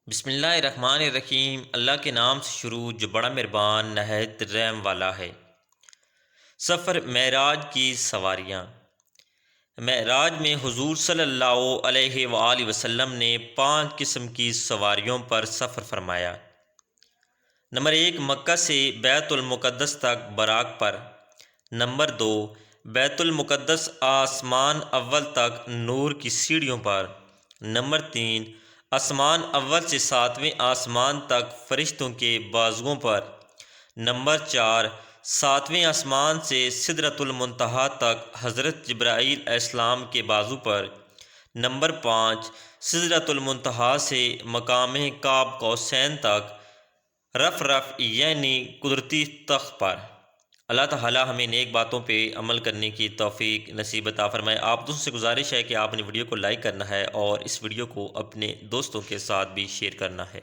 بسم اللہ الرحمن الرحیم۔ اللہ کے نام سے شروع جو بڑا مہربان نہایت رحم والا ہے۔ سفر معراج کی سواریاں۔ معراج میں حضور صلی اللہ علیہ وآلہ وسلم نے 5 قسم کی سواریوں پر سفر فرمایا۔ نمبر 1، مکہ سے بیت المقدس تک براق پر۔ نمبر 2، بیت المقدس آسمان اول تک نور کی سیڑھیوں پر۔ نمبر 3، آسمان اول سے 7ویں آسمان تک فرشتوں کے بازوؤں پر۔ نمبر 4، 7ویں آسمان سے سدرۃ المنتہا تک حضرت جبرائیل علیہ السلام کے بازو پر۔ نمبر 5، سدرۃ المنتہا سے مقام قاب قوسین تک رف یعنی قدرتی تخت پر۔ اللہ تعالی ہمیں نیک باتوں پہ عمل کرنے کی توفیق نصیب عطا فرمائے۔ آپ دوستوں سے گزارش ہے کہ آپ نے ویڈیو کو لائک کرنا ہے اور اس ویڈیو کو اپنے دوستوں کے ساتھ بھی شیئر کرنا ہے۔